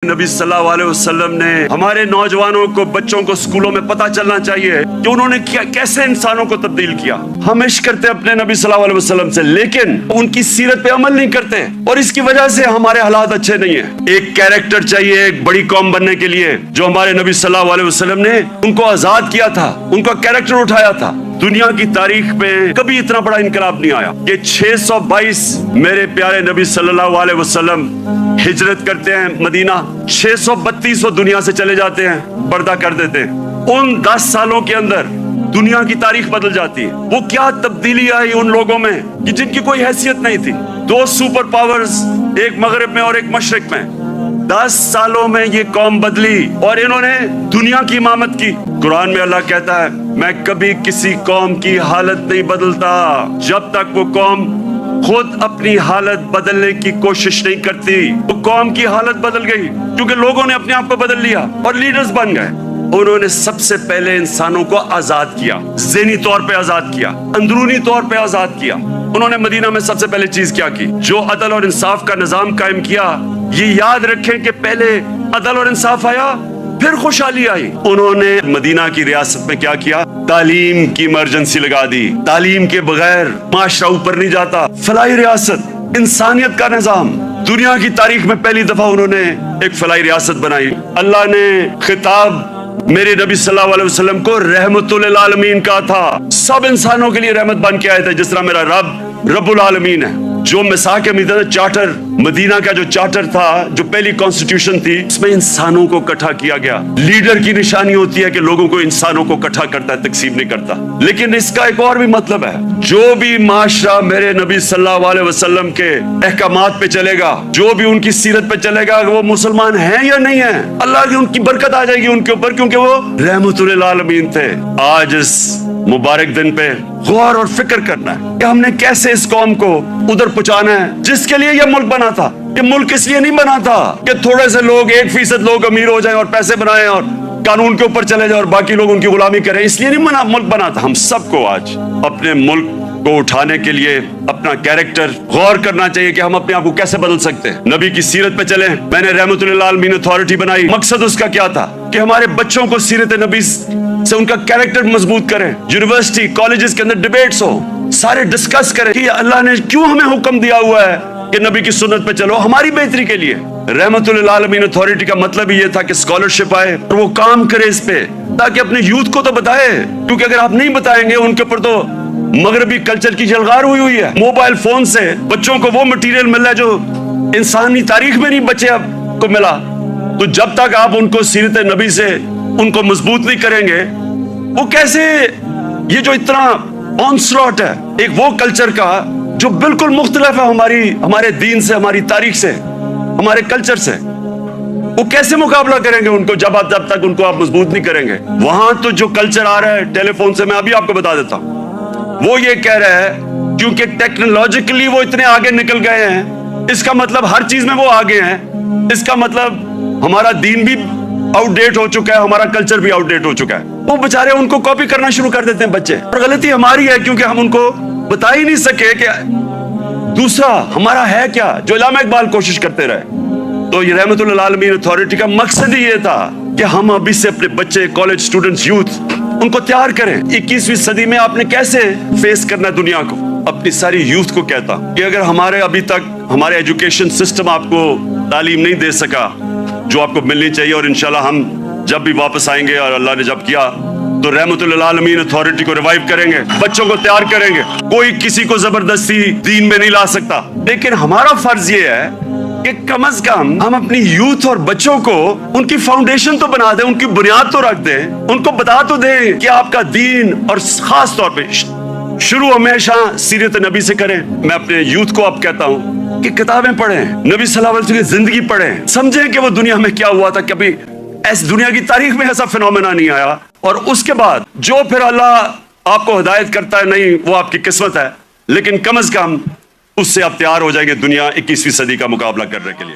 नबी सल्लल्लाहु अलैहि वसल्लम ने हमारे नौजवानों को, बच्चों को स्कूलों में पता चलना चाहिए कि उन्होंने कैसे इंसानों को तब्दील किया। हम इश्क करते अपने नबी सल्लल्लाहु अलैहि वसल्लम से, लेकिन उनकी सीरत पे अमल नहीं करते और इसकी वजह से हमारे हालात अच्छे नहीं है। एक कैरेक्टर चाहिए एक बड़ी कौम बनने के लिए, जो हमारे नबी सल्लल्लाहु अलैहि वसल्लम ने उनको आजाद किया था, उनका कैरेक्टर उठाया था। दुनिया की तारीख में कभी इतना बड़ा इनकलाब नहीं आया। ये 622 मेरे प्यारे नबी सल्लल्लाहु अलैहि वसल्लम हिजरत करते हैं मदीना, 632 वो दुनिया से चले जाते हैं, पर्दा कर देते हैं। उन 10 सालों के अंदर दुनिया की तारीख बदल जाती है। वो क्या तब्दीली आई उन लोगों में कि जिनकी कोई हैसियत नहीं थी। 2 सुपर पावर्स, एक मगरिब में और एक मशरिक में, 10 सालों में ये कौम बदली और इन्होंने दुनिया की इमामत की। कुरान में अल्लाह कहता है, मैं कभी किसी कौम की हालत नहीं बदलता जब तक वो कौम खुद अपनी हालत बदलने की कोशिश नहीं करती। वो कौम की हालत बदल गई क्योंकि लोगों ने अपने आप को बदल लिया और लीडर्स बन गए। उन्होंने सबसे पहले इंसानों को आजाद किया, ज़हनी तौर पे आजाद किया, अंदरूनी तौर पे आजाद किया। उन्होंने मदीना में सबसे पहले चीज क्या की? जो अदल और इंसाफ का निजाम कायम किया। ये याद रखें कि पहले अदल और इंसाफ आया, फिर खुशहाली आई। उन्होंने मदीना की रियासत में क्या किया? तालीम की इमरजेंसी लगा दी। तालीम के बगैर माशरा ऊपर नहीं जाता। फलाई रियासत, इंसानियत का निजाम। दुनिया की तारीख में पहली दफा उन्होंने एक फलाई रियासत बनाई। अल्लाह ने खिताब मेरे नबी सल्लल्लाहु अलैहि वसल्लम को रहमतुल आलमीन का था। सब इंसानों के लिए रहमत बन के आए थे, जिस तरह मेरा रब रब्बुल आलमीन है। जो मिसाक मदीना चार्टर, मदीना का जो चार्टर था, जो पहली कॉन्स्टिट्यूशन थी, इसमें इंसानों को इकट्ठा किया गया। लीडर की निशानी होती है कि लोगों को, इंसानों को इकट्ठा करता है, तकसीम नहीं करता। लेकिन इसका एक और भी मतलब है, जो भी माशरा मेरे नबी सल्लल्लाहु अलैहि वसल्लम के अहकामात पे चलेगा, जो भी उनकी सीरत पे चलेगा, वो मुसलमान है या नहीं है, अल्लाह की उनकी बरकत आ जाएगी उनके ऊपर, क्योंकि वो रहमतुल आलमीन थे। आज इस मुबारक दिन पे गौर और फिक्र करना है कि हमने कैसे इस कौम को उधर पहुंचाना है जिसके लिए यह मुल्क बना था। ये मुल्क इसलिए नहीं बना था कि थोड़े से लोग, 1% लोग अमीर हो जाएं और पैसे बनाएं और कानून के ऊपर चले जाएं और बाकी लोग उनकी गुलामी करें। इसलिए नहीं मुल्क बना था। हम सबको आज अपने मुल्क को उठाने के लिए अपना कैरेक्टर गौर करना चाहिए कि हम अपने आप को कैसे बदल सकते हैं। नबी की सीरत पे चलें। मैंने रहमतुल आलमीन अथॉरिटी बनाई, मकसद उसका क्या था कि हमारे बच्चों को सीरत नबी से उनका कैरेक्टर मजबूत करें। यूनिवर्सिटी, कॉलेजेस के अंदर डिबेट्स हो, सारे डिस्कस करें कि अल्लाह ने क्यों हमें हुक्म दिया हुआ है कि नबी की सुन्नत पे चलो, हमारी बेहतरी के लिए। रहमतुल आलमीन अथॉरिटी का मतलब ये था कि स्कॉलरशिप आए और वो काम करे इस पे, ताकि अपने यूथ को तो बताए, क्योंकि अगर आप नहीं बताएंगे, उनके ऊपर तो मगरबी कल्चर की जलगार हुई है। मोबाइल फोन से बच्चों को वो मटेरियल मिल रहा है जो इंसानी तारीख में नहीं बच्चे को मिला। तो जब तक आप उनको सीरत नबी से उनको मजबूत नहीं करेंगे, वो कैसे, ये जो इतना ऑनस्लॉट है एक वो कल्चर का जो बिल्कुल मुख्तलिफ है हमारे दीन से, हमारी तारीख से, हमारे कल्चर से, वो कैसे मुकाबला करेंगे उनको जब तक उनको आप मजबूत नहीं करेंगे। वहां तो जो कल्चर आ रहा है टेलीफोन से, मैं अभी आपको बता देता हूं, वो ये कह रहा है क्योंकि टेक्नोलॉजिकली वो इतने आगे निकल गए हैं, इसका मतलब हर चीज में वो आगे हैं, इसका मतलब हमारा दीन भी आउटडेट हो चुका है, हमारा कल्चर भी आउटडेट हो चुका है। वो बेचारे उनको कॉपी करना शुरू कर देते हैं बच्चे, और गलती हमारी है क्योंकि हम उनको बता ही नहीं सके कि दूसरा हमारा है क्या, जो इल्लामा इकबाल कोशिश करते रहे। तो ये रहमतुल आलमीन अथॉरिटी का मकसद ही ये था कि हम अभी से अपने बच्चे, कॉलेज स्टूडेंट्स, यूथ, उनको तैयार करें। 21वीं सदी में आपने कैसे फेस करना है दुनिया को। अपनी सारी यूथ को कहता कि अगर हमारे अभी तक हमारे एजुकेशन सिस्टम आपको तालीम नहीं दे सका जो आपको मिलनी चाहिए, और इंशाल्लाह हम जब भी वापस आएंगे और अल्लाह ने जब किया तो रहमतुल आलमीन अथॉरिटी को रिवाइव करेंगे, बच्चों को तैयार करेंगे। कोई किसी को जबरदस्ती दीन में नहीं ला सकता, लेकिन हमारा फर्ज ये है कि कम से कम हम अपनी यूथ और बच्चों को उनकी फाउंडेशन तो बना दें, उनकी बुनियाद तो रख दें, उनको बता तो दें कि आपका दीन, और खास तौर पे शुरू हमेशा सीरत नबी से करें। मैं अपने यूथ को अब कहता हूं कि किताबें पढ़ें, नबी सल्लल्लाहु अलैहि वसल्लम की जिंदगी पढ़ें, समझें कि वो दुनिया में क्या हुआ था। कभी ऐसी दुनिया की तारीख में ऐसा फिनोमेना नहीं आया। और उसके बाद जो फिर अल्लाह आपको हिदायत करता है, नहीं वो आपकी किस्मत है, लेकिन कम से कम उससे आप तैयार हो जाएंगे दुनिया 21वीं सदी का मुकाबला करने के लिए।